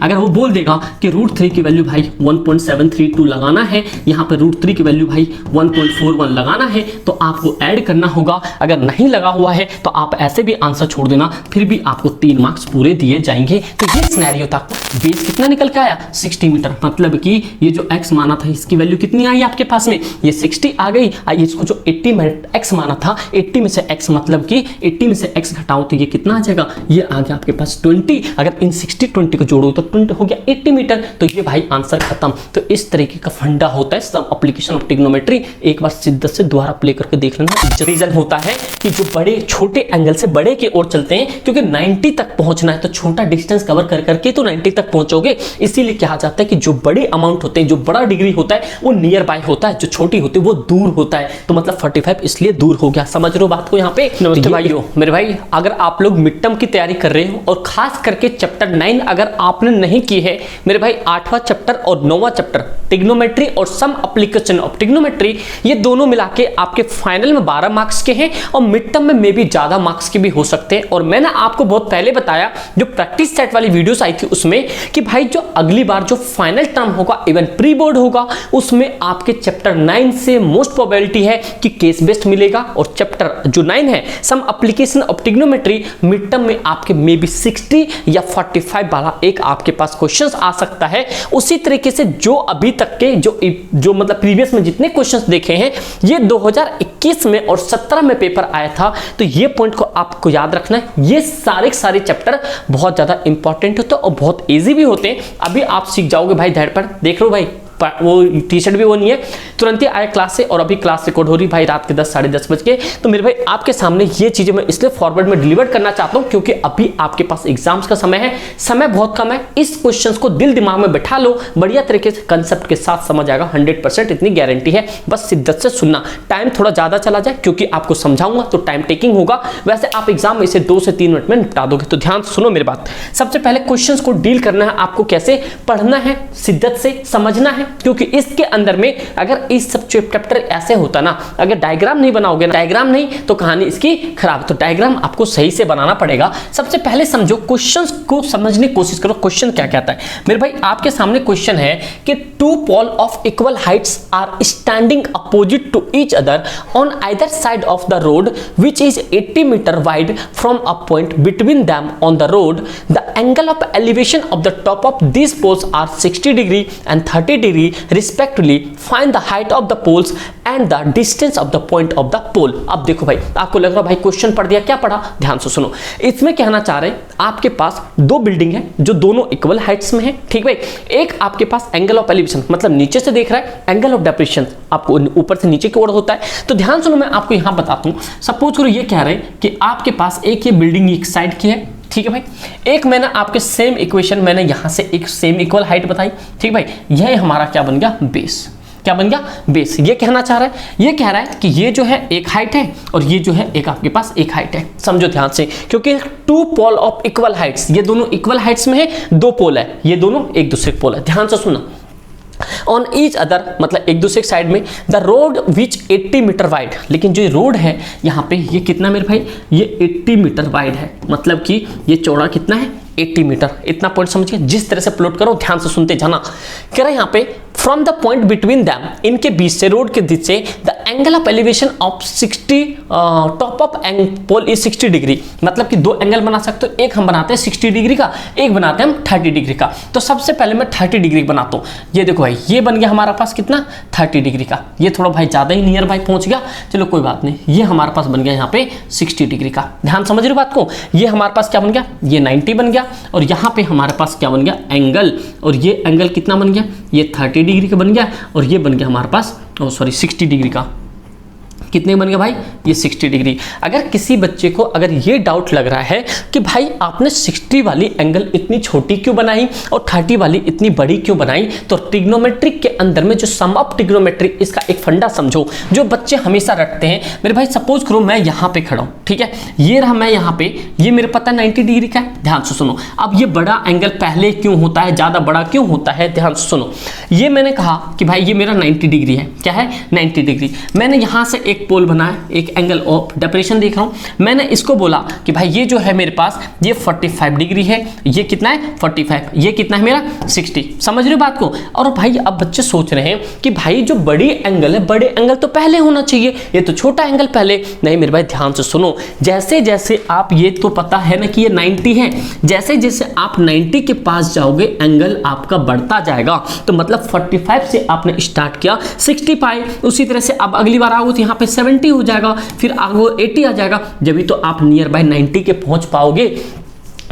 अगर वो बोल देगा कि √3 की वैल्यू भाई 1.732 लगाना है, यहाँ पे √3 की वैल्यू भाई 1.41 लगाना है, तो आपको ऐड करना होगा। अगर नहीं लगा हुआ है तो आप ऐसे भी आंसर छोड़ देना, फिर भी आपको 3 मार्क्स पूरे दिए जाएंगे। तो ये सिनेरियो था। बेस कितना निकल के आया 60 मीटर, मतलब कि ये जो x माना था इसकी वैल्यू कितनी आई आपके पास में, ये 60 आ गई। इसको जो 80 में x माना था, 80 में से x मतलब कि 80 में से x घटाओ तो ये कितना आ जाएगा, ये आ गया आपके पास 20। अगर इन 60 20 को जोड़ो तो 20 हो गया 80 मीटर। तो ये भाई आंसर खत्म। तो इस तरीके का फंडा होता है सम एप्लीकेशन ऑफ ट्रिग्नोमेट्री। एक बार शिद्दत से दोबारा प्ले करके देख लेना। रीजन होता है कि जो बड़े छोटे एंगल से बड़े की ओर चलते हैं, क्योंकि 90 तक पहुंचना है तो छोटा डिस्टेंस कवर कर करके तो 90 तक पहुंचोगे। इसीलिए कहा जाता है कि जो बड़े अमाउंट होते हैं, जो बड़ा डिग्री होता है वो नियर बाय होता है, जो छोटी होती है वो दूर होता है। तो मतलब 45 इसलिए दूर हो गया। समझ रहे हो बात को यहाँ पे? नमस्ते भाइयों, मेरे भाई अगर आप लोग मिड टर्म की तैयारी कर रहे हो और खास करके चैप्टर 9 अगर आपने नहीं की है मेरे भाई, 8वां चैप्टर और 9वां चैप्टर ट्रिग्नोमेट्री और सम एप्लीकेशन ऑफ ट्रिग्नोमेट्री, ये दोनों मिला के आपके फाइनल में 12 मार्क्स के हैं और मिड टर्म में भी ज्यादा मार्क्स के भी हो सकते हैं। और मैंने आपको बहुत पहले बताया जो प्रैक्टिस सेट वाली वीडियोस आई थी उसमें कि भाई जो अगली बार जो फाइनल टर्म होगा, इवन प्री बोर्ड होगा, उसमें आपके चैप्टर 9 से मोस्ट प्रोबेबिलिटी है कि केस बेस्ड मिलेगा। और चैप्टर जो 9 है some application of trigonometry, mid term में आपके मे बी 60 या 45 वाला एक आपके पास क्वेश्चंस आ सकता है। उसी तरीके से जो अभी तक के जो मतलब प्रीवियस में जितने क्वेश्चंस देखे हैं, ये 2021 में और 17 में पेपर आया था। तो ये पॉइंट को आपको याद रखना है। ये सारे चैप्टर बहुत ज्यादा इंपॉर्टेंट होते हैं और बहुत इजी भी होते हैं। अभी आप सीख जाओगे भाई धैर्य पर। देख लो भाई वो टी शर्ट भी वो नहीं है, तुरंत ही आया क्लास से और अभी क्लास रिकॉर्ड हो रही भाई रात के 10 साढ़े 10 बज के। तो मेरे भाई आपके सामने ये चीजें मैं इसलिए फॉरवर्ड में डिलीवर करना चाहता हूं क्योंकि अभी आपके पास एग्जाम्स का समय है, समय बहुत कम है। इस क्वेश्चंस को दिल दिमाग में बैठा लो, बढ़िया तरीके से कंसेप्ट के साथ समझ आएगा 100%, इतनी गारंटी है। बस शिद्दत से सुनना। टाइम थोड़ा ज्यादा चला जाए क्योंकि आपको समझाऊंगा तो टाइम टेकिंग होगा, वैसे आप एग्जाम में इसे 2 से 3 मिनट में निपटा दोगे। तो ध्यान सुनो मेरी बात। सबसे पहले क्वेश्चंस को डील करना है, आपको कैसे पढ़ना है, शिद्दत से समझना है। क्योंकि इसके अंदर में अगर इस सब चैप्टर ऐसे होता ना, अगर डायग्राम नहीं बनाओगे ना, डायग्राम नहीं तो कहानी इसकी खराब। तो डायग्राम आपको सही से बनाना पड़ेगा। सबसे पहले समझो, क्वेश्चंस को समझने की कोशिश करो। क्वेश्चन क्या कहता है मेरे भाई, आपके सामने क्वेश्चन है कि 2 pole of equal heights are standing opposite to each other on either side of the road which is 80 metre wide from a point between them on the road. The angle of elevation of the top of this poles are 60 degree and 30 degree respectively. Find the height of the poles and the distance of the point of the pole. अब देखो भाई, आपको लग रहा भाई question पढ़ दिया, क्या पढ़ा, ध्यान से सुनो। इसमें कहना चाह रहे हैं आपके पास 2 बिल्डिंग है जो दोनों इक्वल हाइट्स में है, ठीक भाई। एक आपके पास एंगल ऑफ एलिवेशन मतलब नीचे से देख रहा है, एंगल ऑफ डेप्रेशन आपको ऊपर से नीचे की ओर होता है। तो ध्यान सुनो, मैं आपको यहां बताता हूं। सपोज करो ये कह रहे हैं कि आपके पास एक ये बिल्डिंग एक साइड की है, ठीक है भाई। एक मैंने आपके सेम इक्वेशन मैंने यहां से एक सेम इक्वल हाइट बताई, ठीक भाई। यह हमारा क्या बन गया, बेस। क्या बन गया, बेस। ये कहना चाह रहा है, ये कह रहा है कि ये जो है एक हाइट है और ये जो है एक आपके पास एक हाइट है। समझो ध्यान से, क्योंकि 2 पोल ऑफ इक्वल हाइट्स, ये दोनों इक्वल हाइट्स में है, 2 पोल है, ये दोनों एक दूसरे पोल है। ध्यान से सुनना। ऑन ईच अदर मतलब एक दूसरे साइड में, the road which 80 metre wide, लेकिन जो रोड है यहाँ पे ये कितना मेरे भाई, ये 80 मीटर वाइड है, मतलब कि ये चौड़ा कितना है, 80 मीटर। इतना पॉइंट समझिए, जिस तरह से प्लॉट करो ध्यान से सुनते जाना। कह रहा है यहाँ पे from the point between them, इनके बीच से, रोड के बीच से, the angle of elevation of 60 top of pole is 60 degree. मतलब कि 2 एंगल बना सकते हो, एक हम बनाते हैं 60 डिग्री का, एक बनाते हैं हम 30 डिग्री का। तो सबसे पहले मैं 30 डिग्री बनाता हूँ। ये देखो भाई, ये बन गया हमारा पास कितना, 30 डिग्री का। ये थोड़ा भाई ज्यादा ही नियर भाई पहुंच गया, चलो कोई बात नहीं। ये हमारे पास बन गया यहाँ पे 60 डिग्री का। ध्यान समझ रहे बात को। ये हमारे पास क्या बन गया, ये 90 बन गया और यहाँ पे हमारे पास क्या बन गया, एंगल। और ये एंगल कितना बन गया, ये 30 डिग्री का बन गया और ये बन गया हमारे पास 60 डिग्री का। कितने बन गया भाई, ये 60 डिग्री। अगर किसी बच्चे को अगर ये डाउट लग रहा है कि भाई आपने 60 वाली एंगल इतनी छोटी क्यों बनाई और 30 वाली इतनी बड़ी क्यों बनाई, तो ट्रिग्नोमेट्रिक के अंदर में जो सम ऑफ ट्रिग्नोमेट्री, इसका एक फंडा समझो जो बच्चे हमेशा रटते हैं। मेरे भाई सपोज करो मैं यहाँ पे खड़ा हूँ, ठीक है, ये रहा मैं यहाँ पे, ये मेरे पता 90 डिग्री का है। ध्यान से सुनो। अब ये बड़ा एंगल पहले क्यों होता है, ज्यादा बड़ा क्यों होता है, ध्यान से सुनो। ये मैंने कहा कि भाई ये मेरा 90 डिग्री है, क्या है, 90 डिग्री। मैंने यहाँ से एक एक पोल बना है, एक एंगल ऑफ डेपरेशन देख रहा हूँ, मैंने इसको बोला कि भाई ये जो है मेरे पास ये 45 डिग्री है, ये कितना है 45, ये कितना है मेरा 60, समझ रहे हो बात को। और भाई अब बच्चे सोच रहे हैं कि भाई जो बड़ी एंगल है, बड़े एंगल तो पहले होना चाहिए, ये तो छोटा एंगल पहले। नहीं मेरे भाई ध्यान से सुनो, जैसे जैसे आप, ये तो पता है ना कि ये 90 है, जैसे जैसे आप 90 के पास जाओगे एंगल आपका बढ़ता जाएगा। तो मतलब 45 से आपने स्टार्ट किया 60 पाए, उसी तरह से अब अगली बार आओगे तो यहाँ पे 70 हो जाएगा, फिर आगे 80 आ जाएगा, जब भी तो आप नियर बाय 90 के पहुंच पाओगे।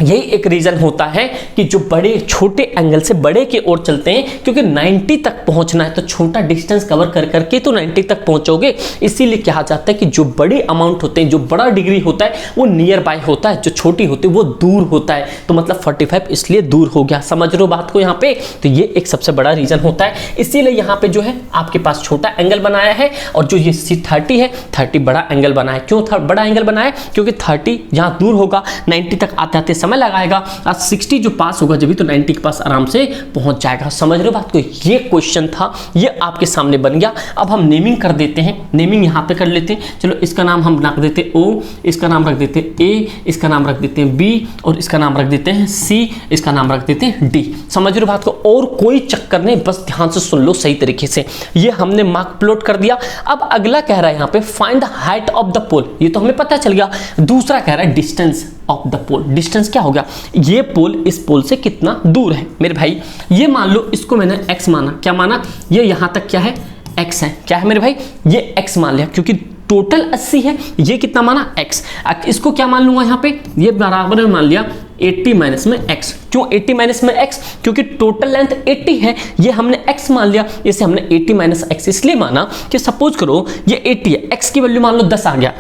यही एक रीजन होता है कि जो बड़े छोटे एंगल से बड़े की ओर चलते हैं, क्योंकि 90 तक पहुंचना है तो छोटा डिस्टेंस कवर कर करके तो 90 तक पहुंचोगे। इसीलिए कहा जाता है कि जो बड़ी अमाउंट होते हैं, जो बड़ा डिग्री होता है वो नियर बाय होता है, जो छोटी होती है वो दूर होता है। तो मतलब 45 इसलिए दूर हो गया, समझ रहे हो बात को यहाँ पे। तो ये एक सबसे बड़ा रीजन होता है, इसीलिए यहाँ पे जो है आपके पास छोटा एंगल बनाया है, और जो ये 30 है 30 बड़ा एंगल बनाया। क्यों बड़ा एंगल बनाया? क्योंकि 30 जहाँ दूर होगा 90 तक आते आते समय लगाएगा, और 60 जो पास होगा जब भी तो 90 के पास आराम से पहुंच जाएगा। समझ रहे हो बात को? ये क्वेश्चन था, ये आपके सामने बन गया। अब हम नेमिंग कर देते हैं, नेमिंग यहाँ पे कर लेते हैं। चलो इसका नाम हम रख देते हैं O, इसका नाम रख देते हैं A, इसका नाम रख देते हैं B, और इसका नाम रख देते हैं C, इसका नाम रख देते हैं D। समझ रहे हो बात को? और कोई चक्कर नहीं, बस ध्यान से सुन लो सही तरीके से। ये हमने मार्क प्लॉट कर दिया। अब अगला कह रहा है यहाँ पे find the height of the pole, ये तो हमें पता चल गया। दूसरा कह रहा है distance of the pole. Distance क्या हो गया? ये पोल इस पोल से कितना दूर है मेरे भाई। ये मान लो इसको मैंने x माना, क्या माना? ये यहां तक क्या है? x है। क्या है मेरे भाई? ये x मान लिया, क्योंकि टोटल 80 है, ये कितना माना? x। इसको क्या मान लूंगा यहाँ पे? ये बराबर में मान लिया 80 माइनस में x। क्यों 80 माइनस में x? क्योंकि टोटल लेंथ 80 है, ये हमने x मान लिया, इसे हमने 80 माइनस x इसलिए माना कि सपोज करो ये 80 है, x की वैल्यू मान लो 10 आ गया,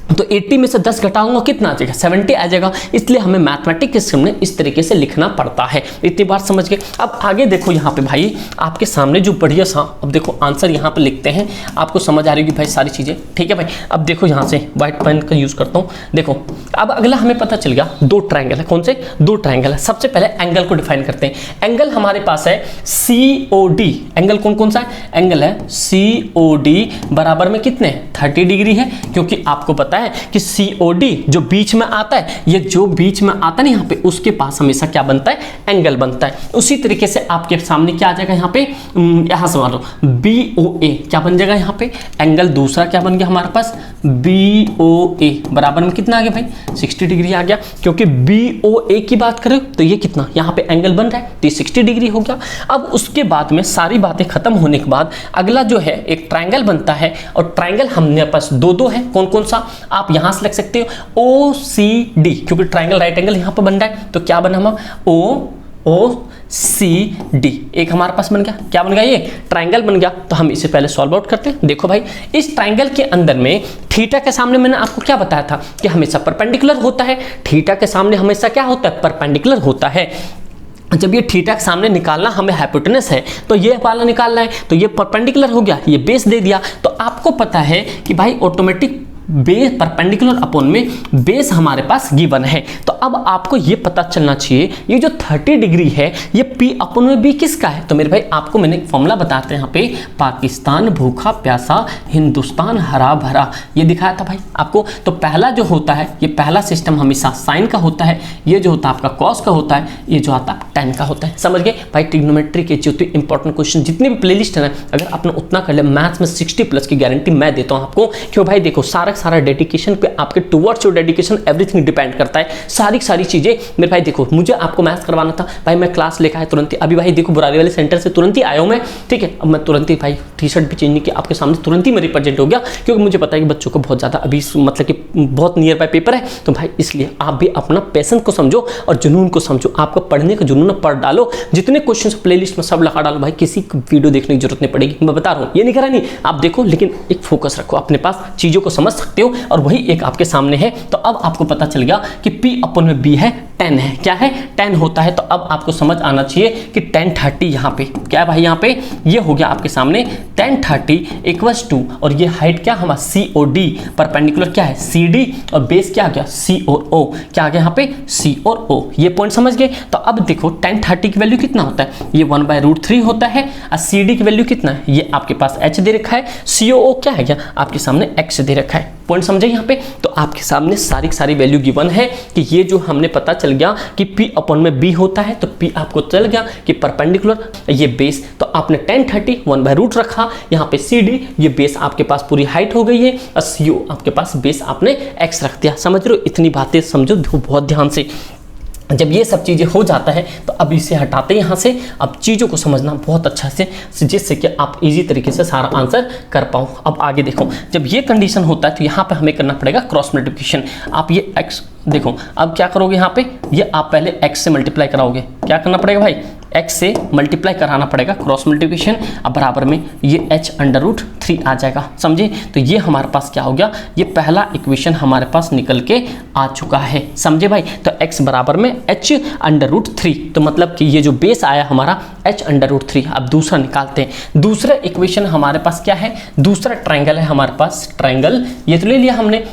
तो 80 में से 10 घटाऊंगा कितना आ जाएगा? 70 आ जाएगा। इसलिए हमें मैथमेटिक्स के सामने इस तरीके से लिखना पड़ता है। इतनी बात समझ गए? अब आगे देखो यहाँ पे भाई आपके सामने जो बढ़िया सा, अब देखो आंसर यहाँ पे लिखते हैं, आपको समझ आ रही होगी भाई सारी चीजें, ठीक है भाई। अब देखो यहाँ से व्हाइट पेन का यूज करता हूँ। देखो अब अगला हमें पता चल गया दो ट्राइंगल है। कौन से? दो ट्राइंगल है। सबसे पहले एंगल को डिफाइन करते हैं। एंगल हमारे पास है COD। एंगल कौन कौन सा है? एंगल है COD बराबर में कितने? 30 डिग्री है, क्योंकि आपको पता है कि COD जो बीच में आता है, ये जो बीच में आता है ना यहाँ पे, उसके पास हमेशा क्या बनता है? एंगल बनता है। उसी तरीके से आपके सामने क्या आ जाएगा यहाँ पे? यहाँ से मान लो BOA क्या बन जाएगा यहाँ पे? एंगल दूसरा क्या बन गया हमारे पास? BOA बराबर में कितना आ गया भाई? 60 डिग्री आ गया, क्योंकि BOA की बात करें तो ये कितना यहाँ पे एंगल बन रहा है, तो 60 डिग्री हो गया। अब उसके बाद में सारी बातें खत्म होने के बाद अगला जो है एक ट्राइंगल बनता है, और ट्राइंगल हमने पास दो है। कौन कौन सा? आप यहां से लिख सकते हो OCD, क्योंकि ट्राइंगल राइट एंगल यहां पर बन रहा है, तो क्या बना हम? OCD एक हमारे पास बन गया। क्या बन गया? ये ट्राइंगल बन गया। तो हम इसे पहले सॉल्व आउट करते हैं। देखो भाई इस ट्राइंगल के अंदर में थीटा के सामने मैंने आपको क्या बताया था कि हमेशा परपेंडिकुलर होता है। थीटा के सामने हमेशा क्या होता है? परपेंडिकुलर होता है। जब ये थीटा के सामने निकालना हमें हाइपोटेनस है, तो ये वाला निकालना है, तो ये परपेंडिकुलर हो गया, ये बेस दे दिया। तो आपको पता है कि भाई ऑटोमेटिक बेस परपेंडिकुलर अपॉन में बेस हमारे पास गिवन है। तो अब आपको ये पता चलना चाहिए ये जो 30 डिग्री है ये P अपॉन में B किसका है? तो मेरे भाई आपको मैंने एक फॉर्मूला बताते हैं यहाँ पे, पाकिस्तान भूखा प्यासा, हिंदुस्तान हरा भरा, ये दिखाया था भाई आपको। तो पहला जो होता है, ये पहला सिस्टम हमेशा साइन का होता है, ये जो होता है आपका कॉस का होता है, ये जो आता है tan का होता है। समझ गए भाई? ट्रिग्नोमेट्री के जो इंपॉर्टेंट क्वेश्चन जितने भी प्लेलिस्ट है ना, अगर आपने उतना कर लिया, मैथ्स में 60+ की गारंटी मैं देता हूँ आपको। क्यों भाई? देखो सारा डेडिकेशन पे, आपके towards your dedication everything depend करता है। सारी चीजें मेरे भाई देखो, मुझे आपको मैथ्स करवाना था भाई, मैं क्लास लेकर आया तुरंत ही। अभी भाई देखो बुरारी वाले सेंटर से तुरंत ही आया हूं मैं, ठीक है। अब मैं तुरंत ही भाई टी-शर्ट भी चेंज नहीं किया, आपके सामने तुरंत ही मैं रिप्रेजेंट हो गया, क्योंकि मुझे पता है कि बच्चों को बहुत ज्यादा अभी मतलब कि बहुत नियर बाय पेपर है। तो भाई इसलिए आप भी अपना पैशन को समझो और जुनून को समझो। आपको पढ़ने का जुनून पढ़ डालो, जितने क्वेश्चन प्लेलिस्ट में सब लगा डालो भाई, किसी वीडियो देखने की जरूरत नहीं पड़ेगी। मैं बता रहा हूँ, ये नहीं करा नहीं, आप देखो, लेकिन एक फोकस रखो अपने पास, चीजों को समझ सकते हो, और वही एक आपके सामने है। तो अब आपको पता चल गया कि P अपॉन में B है 10 है। क्या है? 10 होता है। तो अब आपको समझ आना चाहिए कि 10 30 यहाँ पे क्या है भाई, यहाँ पे ये हो गया आपके सामने 10 30 इक्वल्स टू, और ये हाइट क्या हमारा COD, परपेंडिकुलर क्या है CD, और बेस क्या आ गया C और O, क्या आ गया यहाँ पे C और O। ये पॉइंट समझ गए। तो अब देखो 10 30 की वैल्यू कितना होता है, ये 1/√3 होता है, और CD की वैल्यू कितना है, ये आपके पास H दे रखा है, COO क्या है क्या आपके सामने X दे रखा है। पॉइंट समझे यहाँ पे? तो आपके सामने सारी वैल्यू गिवन है कि ये जो हमने पता चल गया कि P/B होता है, तो P आपको चल गया कि परपेंडिकुलर ये बेस, तो आपने 10 30 1/रूट रखा, यहाँ पे CD ये बेस आपके पास पूरी हाइट हो गई है, और CO आपके पास बेस आपने X रख दिया। समझ रहे हो? इतनी बातें समझो बहुत ध्यान से। जब ये सब चीज़ें हो जाता है तो अब इसे हटाते हैं यहाँ से। अब चीज़ों को समझना बहुत अच्छा से, जिससे कि आप इजी तरीके से सारा आंसर कर पाओ। अब आगे देखो, जब ये कंडीशन होता है तो यहाँ पे हमें करना पड़ेगा क्रॉस मल्टीप्लिकेशन। आप ये x देखो, अब क्या करोगे यहाँ पे, ये आप पहले x से मल्टीप्लाई कराओगे। क्या करना पड़ेगा भाई? x से मल्टीप्लाई कराना पड़ेगा, क्रॉस मल्टीप्लिकेशन। अब बराबर में ये h√3 आ जाएगा। समझे? तो ये हमारे पास क्या हो गया, ये पहला इक्वेशन हमारे पास निकल के आ चुका है। समझे भाई? तो x बराबर में h√3, तो मतलब कि ये जो बेस आया हमारा h√3। अब दूसरा निकालते हैं। दूसरा इक्वेशन हमारे पास क्या है, दूसरा ट्रायंगल है हमारे पास, ट्रायंगल ये तो ले लिया हमने।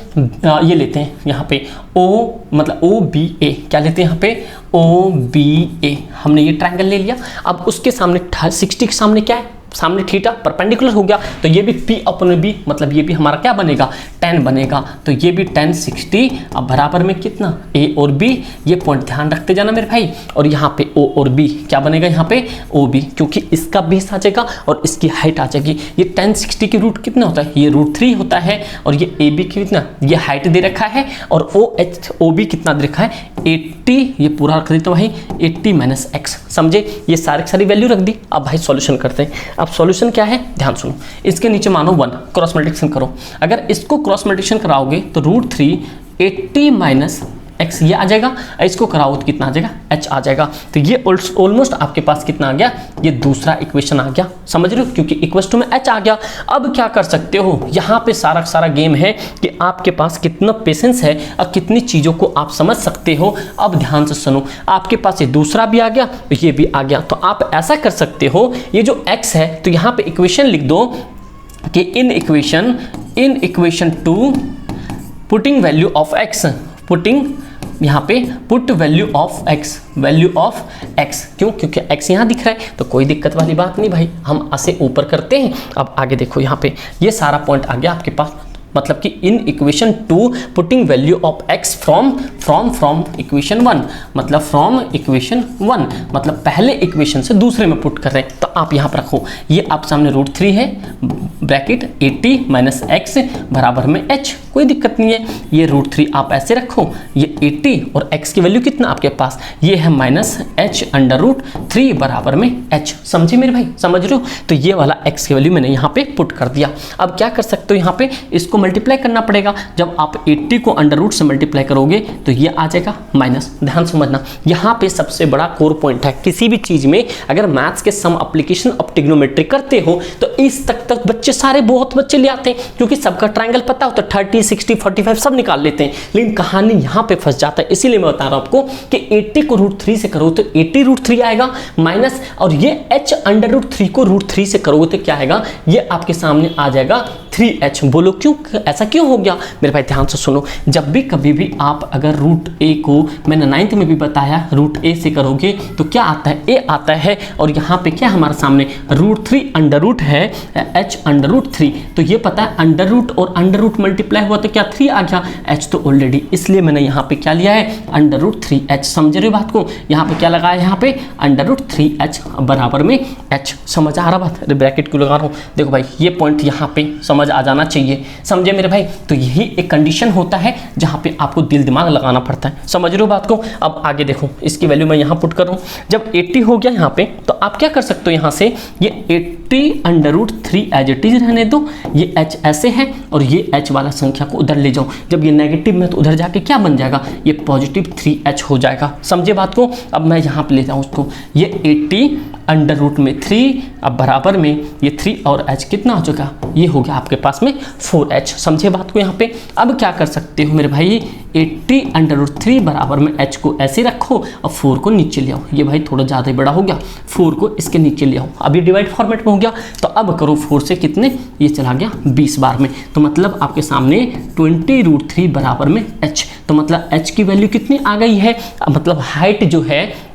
ये लेते हैं यहाँ पे O मतलब OBA, क्या लेते हैं यहाँ पे OBA, हमने ये ट्रायंगल ले लिया। अब उसके सामने 60 के सामने क्या है, सामने थीटा परपेंडिकुलर हो गया, तो ये भी P/B मतलब ये भी हमारा क्या बनेगा 10 बनेगा। तो ये भी 10 60, अब बराबर में कितना A और B, ये पॉइंट ध्यान रखते जाना मेरे भाई। और यहाँ पे O और B क्या बनेगा, यहाँ पे OB, क्योंकि इसका बेस आ जाएगा और इसकी हाइट आ जाएगी। ये 10 60 की रूट कितना होता है, ये √3 होता है, और ये AB कितना, ये हाइट दे रखा है, और OB कितना दे रखा है 80, ये पूरा रख देता भाई 80 - x। समझे? ये सारी वैल्यू रख दी। अब भाई सॉल्यूशन करते हैं। अब सॉल्यूशन क्या है, ध्यान सुनो। इसके नीचे मानो 1, क्रॉस मल्टीप्लिकेशन करो। अगर इसको क्रॉस मल्टीप्लिकेशन कराओगे तो √3 80 - x ये आ जाएगा, इसको कराओ तो कितना आ जाएगा, h आ जाएगा। तो ये ऑलमोस्ट आपके पास कितना आ गया, ये दूसरा इक्वेशन आ गया। समझ रहे हो? क्योंकि इक्वल टू में h आ गया। अब क्या कर सकते हो, यहाँ पे सारा गेम है कि आपके पास कितना पेशेंस है और कितनी चीज़ों को आप समझ सकते हो। अब ध्यान से सुनो, आपके पास ये दूसरा भी आ गया, ये भी आ गया। तो आप ऐसा कर सकते हो, ये जो x है तो यहाँ पे इक्वेशन लिख दो कि in equation 2 putting value of x, putting यहाँ पे पुट वैल्यू ऑफ x, क्यों? क्योंकि x यहाँ दिख रहा है, तो कोई दिक्कत वाली बात नहीं भाई, हम ऐसे ऊपर करते हैं। अब आगे देखो, यहाँ पे ये सारा पॉइंट आ गया आपके पास, मतलब कि in equation 2 putting value of x from equation 1, मतलब फ्रॉम इक्वेशन 1 मतलब पहले इक्वेशन से दूसरे में पुट कर रहे हैं। तो आप यहाँ पर रखो, ये आप सामने √3 है, ब्रैकेट 80 - x बराबर में h, कोई दिक्कत नहीं है। ये √3 आप ऐसे रखो, ये 80 और x की वैल्यू कितना आपके पास, ये है -h√3 बराबर में h। समझे मेरे भाई? समझ रहे हो? तो ये वाला x की वैल्यू मैंने यहाँ पे पुट कर दिया। अब क्या कर सकते हो, यहाँ पे इसको मल्टीप्लाई करना पड़ेगा। जब आप 80 को √ से मल्टीप्लाई करोगे तो ये आ जाएगा माइनस। ध्यान समझना, यहाँ पे सबसे बड़ा कोर पॉइंट है किसी भी चीज में, अगर मैथ्स के सम एप्लीकेशन ऑफ ट्रिग्नोमेट्री करते हो तो इस तक बच्चे सारे बहुत बच्चे ले आते हैं, क्योंकि सबका ट्रायंगल पता होता है, 30 60 45 सब निकाल लेते हैं। लेकिन कहानी यहाँ पे फंस जाता है, इसीलिए मैं बता रहा हूँ आपको कि 80 को √3 से करो तो 80√3 आएगा माइनस, और ये h√3 को √3 से करोगे तो क्या आएगा, ये आपके सामने आ जाएगा 3h। बोलो क्यों, ऐसा क्यों हो गया मेरे भाई? ध्यान से सुनो, जब भी कभी भी आप अगर √a को, मैंने 9th में भी बताया, √a से करोगे तो क्या आता है, a आता है, और यहाँ पे क्या हमारे सामने √3 अंडर है h√3, तो ये पता है अंडर रूट और अंडर रूट मल्टीप्लाई हुआ तो क्या 3 आ गया, h तो ऑलरेडी, इसलिए मैंने यहाँ पे क्या लिया है √3h। समझ रहे हो बात को? यहाँ पे क्या लगाया, यहाँ पे √3h बराबर में h। समझ आ रहा बात? ब्रैकेट क्यों लगा रहा हूँ? देखो भाई, ये पॉइंट यहाँ पे समझ आ जाना चाहिए। समझे मेरे भाई? तो यही एक कंडीशन होता है जहाँ पे आपको दिल दिमाग लगाना पड़ता है। समझ रहे हो बात को? अब आगे देखो, इसकी वैल्यू मैं यहाँ पुट करूँ, जब 80 हो गया यहाँ पे, तो आप क्या कर सकते हो, यहाँ से ये 80√3 एज इट इज रहने दो, ये h ऐसे है और ये h वाला संख्या को उधर ले जाओ। जब ये नेगेटिव में तो उधर जाके क्या बन जाएगा, ये +3h हो जाएगा। समझे बात को? अब मैं यहाँ पे ले जाऊँ उसको, ये 80 अंडर रूट में 3, अब बराबर में ये 3 और h कितना हो चुका, ये हो गया आपके पास में 4h। समझे बात को यहाँ पे। अब क्या कर सकते हो मेरे भाई, 80 अंडर रूट 3 बराबर में h को ऐसे रखो और 4 को नीचे ले आओ। ये भाई थोड़ा ज़्यादा ही बड़ा हो गया, 4 को इसके नीचे ले आओ। अब ये डिवाइड फॉर्मेट में हो गया, तो अब करो 4 से कितने, ये चला गया 20 बार में, तो मतलब आपके सामने 20√3 बराबर में h। तो मतलब h की वैल्यू कितनी आ गई है, मतलब हाइट जो है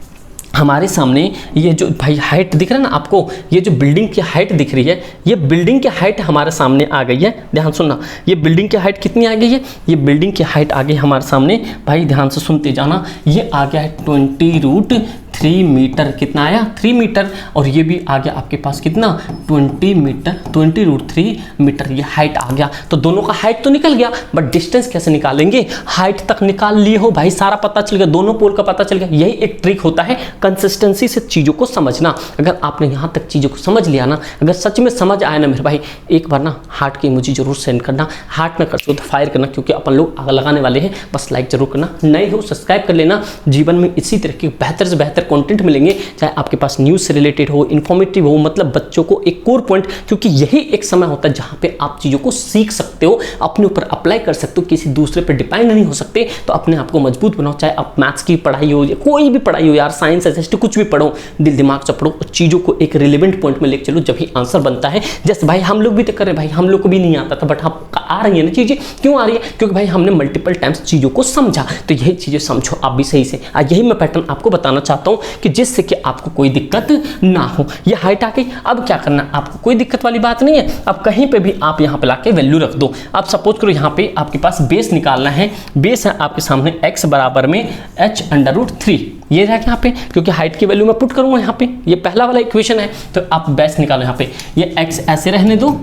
हमारे सामने, ये जो भाई हाइट दिख रहा है ना आपको, ये जो बिल्डिंग की हाइट दिख रही है, ये बिल्डिंग की हाइट हमारे सामने आ गई है। ध्यान सुनना, ये बिल्डिंग की हाइट कितनी आ गई है, ये बिल्डिंग की हाइट आ गई हमारे सामने। भाई ध्यान से सुनते जाना, ये आ गया है 20√3 मीटर। कितना आया, 3 मीटर। और ये भी आ गया आपके पास कितना, 20 मीटर, 20√3 मीटर ये हाइट आ गया। तो दोनों का हाइट तो निकल गया, बट डिस्टेंस कैसे निकालेंगे, हाइट तक निकाल लिए हो भाई, सारा पता चल गया, दोनों पोल का पता चल गया। यही एक ट्रिक होता है कंसिस्टेंसी से चीज़ों को समझना। अगर आपने यहाँ तक चीज़ों को समझ लिया ना, अगर सच में समझ आया ना मेरे भाई, एक बार ना हार्ट की इमोजी जरूर सेंड करना, हार्ट में कर तो फायर करना, क्योंकि अपन लोग आग लगाने वाले हैं। बस लाइक जरूर करना, नए हो सब्सक्राइब कर लेना। जीवन में इसी तरह के बेहतर से बेहतर कंटेंट मिलेंगे, चाहे आपके पास न्यूज़ से रिलेटेड हो, इन्फॉर्मेटिव हो, मतलब बच्चों को एक कोर पॉइंट, क्योंकि यही एक समय होता है जहाँ पे आप चीज़ों को सीख सकते हो, अपने ऊपर अप्लाई कर सकते हो, किसी दूसरे पर डिपेंड नहीं हो सकते। तो अपने आप को मजबूत बनाओ, चाहे आप मैथ्स की पढ़ाई हो या कोई भी पढ़ाई हो यार, साइंस एसएसटी कुछ भी पढ़ो, दिल दिमाग से पढ़ो, चीज़ों को एक रिलेवेंट पॉइंट में लेकर चलो, जब ही आंसर बनता है। जैसे भाई हम लोग भी तो कर रहे हैं भाई, हम लोग को भी नहीं आता था, बट हम आ रही है ना चीज़ें। क्यों आ रही है, क्योंकि भाई हमने मल्टीपल टाइम्स चीज़ों को समझा। तो यही चीज़ें समझो आप भी सही से। यही मैं पैटर्न आपको बताना चाहता हूँ कि जिससे कि आपको कोई दिक्कत ना हो। ये हाइट आ गई, अब क्या करना, आपको कोई दिक्कत वाली बात नहीं है। अब कहीं पे भी आप यहाँ पे लाके वैल्यू रख दो। अब सपोज करो यहाँ पे आपके पास बेस निकालना है, बेस है आपके सामने x बराबर में h√3, ये रहा यहाँ पे, क्योंकि हाइट की वैल्यू मैं पुट करूँगा यहाँ पे, ये पहला वाला इक्वेशन है। तो आप बेस निकालो यहाँ पे, ये x ऐसे रहने दो,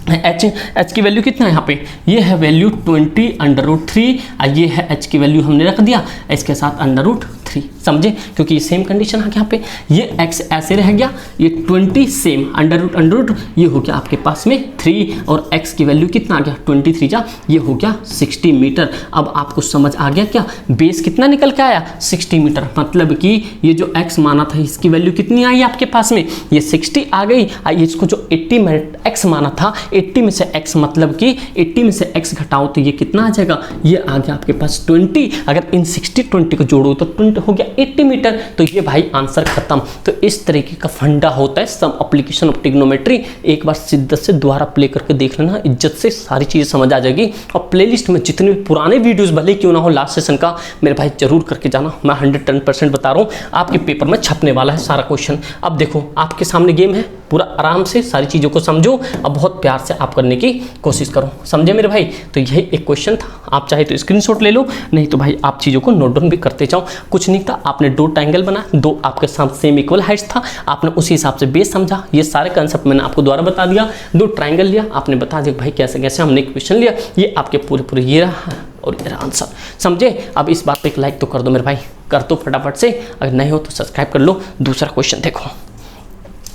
h की वैल्यू कितना है यहाँ पे, ये है वैल्यू 20√3, ये है h की वैल्यू हमने रख दिया, इसके साथ √3, समझे, क्योंकि ये सेम कंडीशन है यहाँ पे। ये x ऐसे रह गया, ये 20 सेम अंडर ये हो गया आपके पास में 3, और x की वैल्यू कितना आ गया 23 जा, ये हो गया 60 मीटर। अब आपको समझ आ गया क्या, बेस कितना निकल के आया 60 मीटर, मतलब कि ये जो x माना था इसकी वैल्यू कितनी आई आपके पास में, ये 60 आ गई। इसको जो 80 में x माना था, 80 में से x मतलब कि 80 में से x घटाओ तो ये कितना आ जाएगा, ये आ गया आपके पास 20। अगर इन 60 20 को जोड़ो तो 20 हो गया 80 मीटर। तो ये भाई आंसर खत्म। तो इस तरीके का फंडा होता है सम एप्लीकेशन ऑफ ट्रिग्नोमेट्री। एक बार शिद्दत से दोबारा प्ले करके देख लेना, इज्जत से सारी चीज़ें समझ आ जाएगी। और प्लेलिस्ट में जितने भी पुराने वीडियोस भले क्यों ना हो लास्ट सेशन का, मेरे भाई जरूर करके जाना। मैं 110% बता रहा हूँ, आपके पेपर में छपने वाला है सारा क्वेश्चन। अब देखो आपके सामने गेम है, पूरा आराम से सारी चीज़ों को समझो और बहुत प्यार से आप करने की कोशिश करो, समझे मेरे भाई। तो यही एक क्वेश्चन था, आप चाहे तो स्क्रीनशॉट ले लो, नहीं तो भाई आप चीज़ों को नोट डाउन भी करते जाओ। कुछ नहीं था, आपने 2 ट्रायंगल बना, 2 आपके साथ सेम इक्वल हाइट्स था, आपने उसी हिसाब से बेस समझा। ये सारे कंसेप्ट मैंने आपको द्वारा बता दिया। 2 ट्रायंगल लिया, आपने बता दिया भाई कैसे कैसे हमने क्वेश्चन लिया, ये आपके पूरे ये रहा और ये आंसर, समझे। अब इस बात पे एक लाइक तो कर दो मेरे भाई, कर दो फटाफट से, अगर नहीं हो तो सब्सक्राइब कर लो। दूसरा क्वेश्चन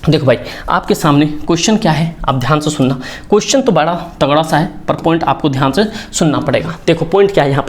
देखो भाई, आपके सामने क्वेश्चन क्या है, आप ध्यान से सुनना। क्वेश्चन तो बड़ा तगड़ा सा है, पर पॉइंट आपको ध्यान से सुनना पड़ेगा। देखो पॉइंट क्या है यहाँ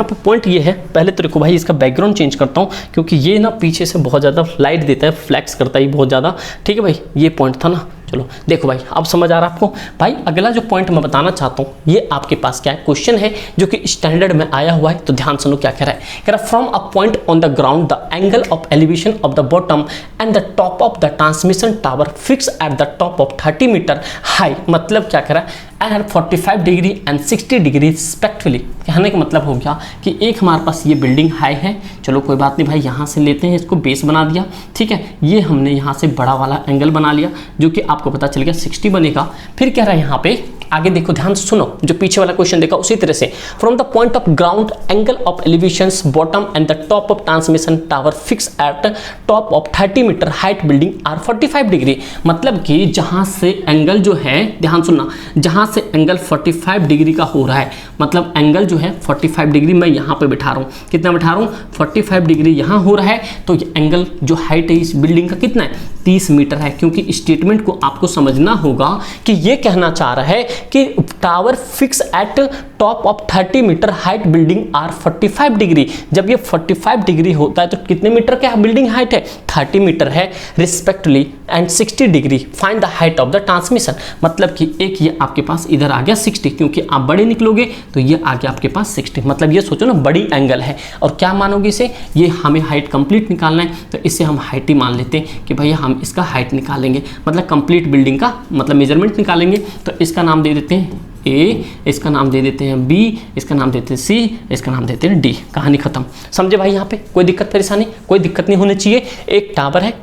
पे पॉइंट ये है। पहले तो देखो भाई, इसका बैकग्राउंड चेंज करता हूँ, क्योंकि ये ना पीछे से बहुत ज़्यादा लाइट देता है, फ्लैक्स करता है बहुत ज़्यादा। ठीक है भाई, ये पॉइंट था ना। चलो देखो भाई, अब समझ आ रहा आपको। भाई अगला जो पॉइंट मैं बताना चाहता हूँ, ये आपके पास क्या है, क्वेश्चन है जो कि स्टैंडर्ड में आया हुआ है। तो ध्यान सुनो क्या कह रहा है, कह रहा from a point on the ground the angle of elevation of the bottom and the top of the transmission tower fix at the top of 30 metre high. मतलब क्या कह रहा है, and 45 degree and 60 degree respectively. कहने का मतलब हो गया कि एक हमारे पास ये बिल्डिंग हाई है, चलो कोई बात नहीं भाई, यहाँ से लेते हैं, इसको बेस बना दिया। ठीक है, ये हमने यहाँ से बड़ा वाला एंगल बना लिया, जो कि आपको पता चल गया 60 बनेगा। फिर कह रहा है यहाँ पे आगे देखो, ध्यान से सुनो, जो पीछे वाला क्वेश्चन देखा उसी तरह से, from the point of ground angle of elevations bottom and the top of transmission tower fix at top of 30 metre height building are 45 degree. मतलब कि जहां से एंगल जो है, ध्यान सुनना, जहां से एंगल 45 डिग्री का हो रहा है, मतलब एंगल जो है 45 डिग्री मैं यहाँ पे बिठा रहा हूँ, कितना बिठा रहा हूँ 45 डिग्री यहाँ हो रहा है। तो ये एंगल जो हाइट है इस बिल्डिंग का कितना है 30 मीटर है, क्योंकि स्टेटमेंट को आपको समझना होगा कि ये कहना चाह रहा है कि tower fix at top of 30 metre height building are 45 degree. जब ये 45 डिग्री होता है तो कितने मीटर का बिल्डिंग हाइट है, 30 मीटर है respectively, and 60 degree find the height of the transmission. मतलब कि एक ये आपके पास इधर आ गया 60, क्योंकि आप बड़े निकलोगे तो ये आ गया आपके पास 60, मतलब ये सोचो ना बड़ी एंगल है। और क्या मानोगे इसे, ये हमें हाइट कंप्लीट निकालना है तो इसे हम हाइट ही मान लेते हैं कि भैया हम इसका हाइट निकालेंगे, मतलब कंप्लीट बिल्डिंग का मतलब मेजरमेंट निकालेंगे। तो इसका नाम दे देते हैं ए, इसका नाम दे देते हैं बी, इसका नाम देते हैं सी, इसका नाम देते हैं डी। कहानी खत्म। समझे भाई, यहाँ पे कोई दिक्कत परेशानी, कोई दिक्कत नहीं होनी चाहिए। एक टावर है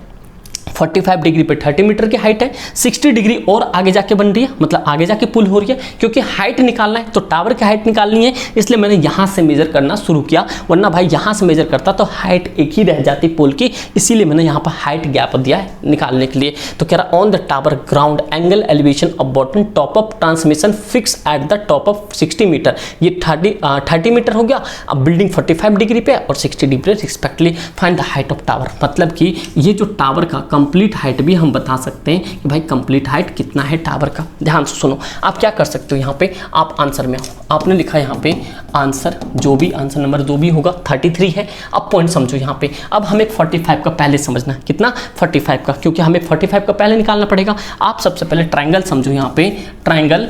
45 डिग्री पे 30 मीटर की हाइट है, 60 डिग्री और आगे जाके बन रही है, मतलब आगे जाके पुल हो रही है, क्योंकि हाइट निकालना है तो टावर की हाइट निकालनी है, इसलिए मैंने यहाँ से मेजर करना शुरू किया। वरना भाई यहाँ से मेजर करता तो हाइट एक ही रह जाती पुल की, इसीलिए मैंने यहाँ पर हाइट गैप दिया है निकालने के लिए। तो कह रहा on the tower ground angle elevation of bottom top of transmission fix at the top of 60 metre. ये 30 मीटर हो गया। अब बिल्डिंग 45 डिग्री पे और 60 degree respectively find the height of tower. मतलब कि ये जो टावर का कंप्लीट हाइट भी हम बता सकते हैं कि भाई कंप्लीट हाइट कितना है टावर का। ध्यान से सुनो, आप क्या कर सकते हो, यहाँ पे आप आंसर में आओ। आपने लिखा यहाँ पे आंसर, जो भी आंसर नंबर जो भी होगा 33 है। अब पॉइंट समझो यहाँ पे। अब हमें 45 का पहले समझना है, कितना 45 का, क्योंकि हमें 45 का पहले निकालना पड़ेगा। आप सबसे पहले ट्रायंगल समझो यहाँ पे, ट्रायंगल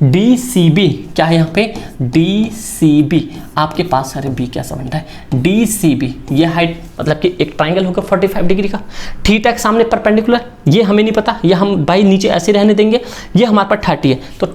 डी सी बी। क्या है यहाँ पे, डी सी बी आपके पास, अरे बी कैसा बन रहा है, डी सी बी। ये हाइट मतलब कि एक ट्रायंगल होगा 45 डिग्री का, थीटा के सामने परपेंडिकुलर, ये हमें नहीं पता, ये हम भाई नीचे ऐसे रहने देंगे। ये हमारे पास 30 है तो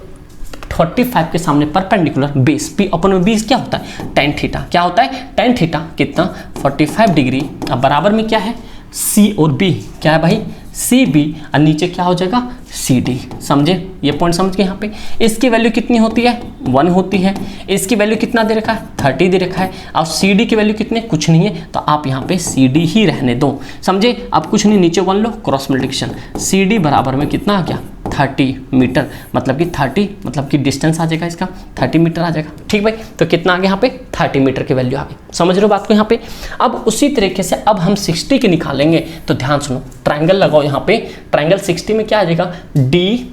45 के सामने परपेंडिकुलर बेस, पी अपन में बेस क्या होता है, टेन थीटा। क्या होता है, टेन थीटा कितना 45 डिग्री। अब बराबर में क्या है, सी और बी, क्या है भाई सी बी, और नीचे क्या हो जाएगा सी डी। समझे, ये पॉइंट समझ के। यहाँ पे इसकी वैल्यू कितनी होती है, 1 होती है। इसकी वैल्यू कितना दे रखा है, 30 दे रखा है। और सी डी की वैल्यू कितनी, कुछ नहीं है, तो आप यहाँ पे सी डी ही रहने दो। समझे, अब कुछ नहीं, नीचे 1 लो, क्रॉस मल्टीप्लिकेशन, सी डी बराबर में कितना आ गया 30 मीटर, मतलब कि 30 मतलब कि डिस्टेंस आ जाएगा इसका 30 मीटर आ जाएगा। ठीक भाई, तो कितना आ गया यहाँ पे 30 मीटर की वैल्यू आ गई। समझ रहे हो बात को यहाँ पे। अब उसी तरीके से अब हम 60 के निकालेंगे। तो ध्यान सुनो, ट्रायंगल लगाओ यहाँ पे, ट्रायंगल 60 में क्या आ जाएगा, डी,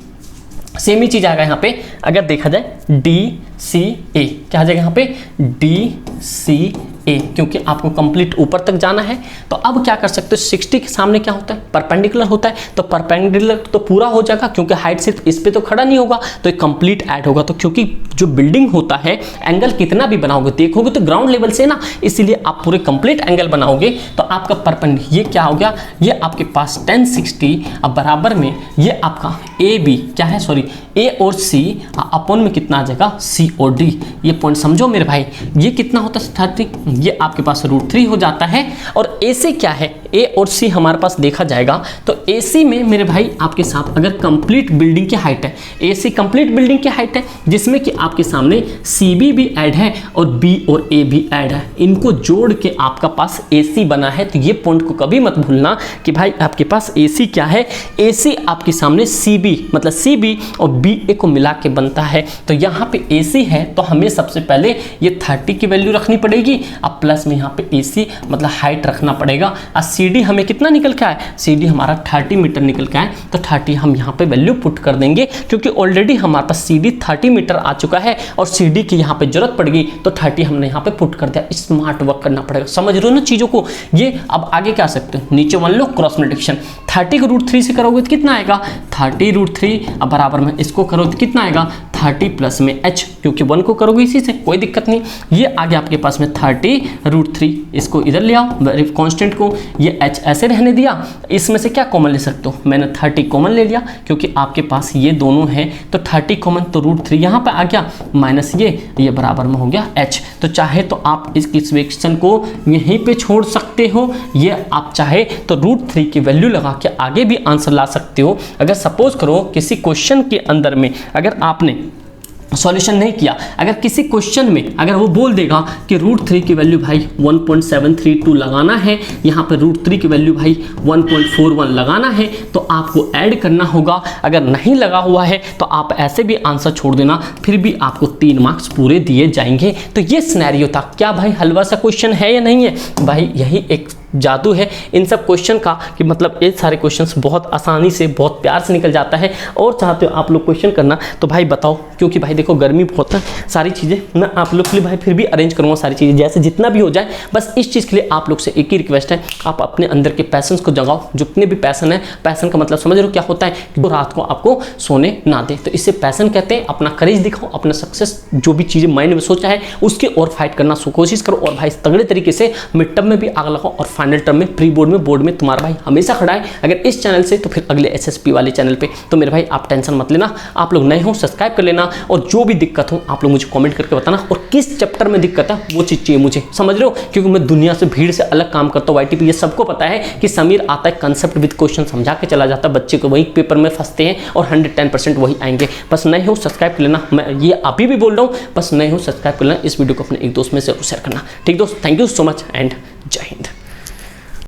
सेम ही चीज आएगा यहाँ पे। अगर देखा जाए डी सी ए, क्या आ जाएगा यहाँ पे डी सी ए, क्योंकि आपको कंप्लीट ऊपर तक जाना है। तो अब क्या कर सकते हो, 60 के सामने क्या होता है, परपेंडिकुलर होता है, तो परपेंडिकुलर तो पूरा हो जाएगा, क्योंकि हाइट सिर्फ इस पे तो खड़ा नहीं होगा, तो एक कंप्लीट ऐड होगा। तो क्योंकि जो बिल्डिंग होता है एंगल कितना भी बनाओगे, देखोगे तो ग्राउंड लेवल से ना, इसीलिए आप पूरे कंप्लीट एंगल बनाओगे। तो आपका परपेंडिकुलर ये क्या हो गया, ये आपके पास 1060। अब बराबर में ये आपका ए बी क्या है, सॉरी ए और सी, अपॉन में कितना आ जाएगा सी और डी। ये पॉइंट समझो मेरे भाई, ये कितना होता है 30, ये आपके पास √3 हो जाता है। और ए सी क्या है, ए और सी हमारे पास देखा जाएगा तो ए सी में मेरे भाई आपके साथ अगर कंप्लीट बिल्डिंग की हाइट है, ए सी कंप्लीट बिल्डिंग की हाइट है, जिसमें कि आपके सामने सी बी भी ऐड है और बी और ए भी ऐड है, इनको जोड़ के आपका पास ए सी बना है। तो ये पॉइंट को कभी मत भूलना कि भाई आपके पास ए सी क्या है, ए सी आपके सामने सी बी मतलब सी बी और बी ए को मिला के बनता है। तो यहाँ पे ए सी है तो हमें सबसे पहले ये 30 की वैल्यू रखनी पड़ेगी, अब प्लस में यहाँ पे ए सी मतलब हाइट रखना पड़ेगा। और सी डी हमें कितना निकल के आए, सी डी हमारा 30 मीटर निकल के आए, तो 30 हम यहाँ पे वैल्यू पुट कर देंगे, क्योंकि ऑलरेडी हमारे पास सी डी 30 मीटर आ चुका है और सी डी की यहाँ पे जरूरत पड़ेगी, तो 30 हमने यहाँ पे पुट कर दिया। स्मार्ट वर्क करना पड़ेगा, समझ रहे हो ना चीज़ों को। ये अब आगे क्या सकते हो, नीचे 1 लो, क्रॉस मल्टीप्लिकेशन, 30 को √3 से करोगे तो कितना आएगा 30 √3। अब बराबर में इसको करो तो कितना आएगा 30 प्लस में h, क्योंकि 1 को करोगे इसी से, कोई दिक्कत नहीं। ये आगे आपके पास में 30 √3, इसको इधर ले आओ कांस्टेंट को, ये h ऐसे रहने दिया। इसमें से क्या कॉमन ले सकते हो, मैंने 30 कॉमन ले लिया, क्योंकि आपके पास ये दोनों हैं तो 30 कॉमन, तो √3 यहाँ पे आ गया माइनस ये बराबर में हो गया h। तो चाहे तो आप इस इक्वेशन को यहीं पे छोड़ सकते हो, ये आप चाहे तो √3 की वैल्यू लगा के आगे भी आंसर ला सकते हो। अगर सपोज करो किसी क्वेश्चन के अंदर में अगर आपने सॉल्यूशन नहीं किया, अगर किसी क्वेश्चन में अगर वो बोल देगा कि √3 की वैल्यू भाई 1.732 लगाना है, यहाँ पे √3 की वैल्यू भाई 1.41 लगाना है, तो आपको ऐड करना होगा। अगर नहीं लगा हुआ है तो आप ऐसे भी आंसर छोड़ देना, फिर भी आपको 3 मार्क्स पूरे दिए जाएंगे। तो ये सिनेरियो था। क्या भाई हलवा सा क्वेश्चन है या नहीं है भाई, यही एक जादू है इन सब क्वेश्चन का कि मतलब ये सारे क्वेश्चंस बहुत आसानी से बहुत प्यार से निकल जाता है। और चाहते हो आप लोग क्वेश्चन करना तो भाई बताओ, क्योंकि भाई देखो गर्मी बहुत है, सारी चीज़ें मैं आप लोग के लिए भाई फिर भी अरेंज करूँगा सारी चीज़ें, जैसे जितना भी हो जाए। बस इस चीज़ के लिए आप लोग से एक ही रिक्वेस्ट है, आप अपने अंदर के पैशंस को जगाओ। जितने भी पैशन है, पैशन का मतलब समझ रहे हो क्या होता है कि वो रात को आपको सोने ना दे, तो इससे पैशन कहते हैं। अपना करेज दिखाओ, अपना सक्सेस जो भी चीज़ें माइंड में सोचा है उसके और फाइट करना कोशिश करो। और भाई तगड़े तरीके से मिड टर्म में भी आग लगाओ और फाइनल टर्म में, प्री बोर्ड में, बोर्ड में तुम्हारा भाई हमेशा खड़ा है। अगर इस चैनल से तो फिर अगले एसएसपी वाले चैनल पे। तो मेरे भाई आप टेंशन मत लेना, आप लोग नए हो सब्सक्राइब कर लेना, और जो भी दिक्कत हो आप लोग मुझे कमेंट करके बताना, और किस चैप्टर में दिक्कत है वो चीज़ चाहिए मुझे, समझ रहे हो, क्योंकि मैं दुनिया से भीड़ से अलग काम करता हूँ। वाईटी पे ये सबको पता है कि समीर आता है कंसेप्ट विद क्वेश्चन समझा के चला जाता है, बच्चे को वही पेपर में फंसते हैं और 110% वही आएंगे। बस नए हो सब्सक्राइब कर लेना, मैं ये अभी भी बोल रहा हूँ, बस नए हो सब्सक्राइब कर लेना। इस वीडियो को अपने एक दोस्त में जरूर शेयर करना। ठीक दोस्त, thank you so much and जय हिंद।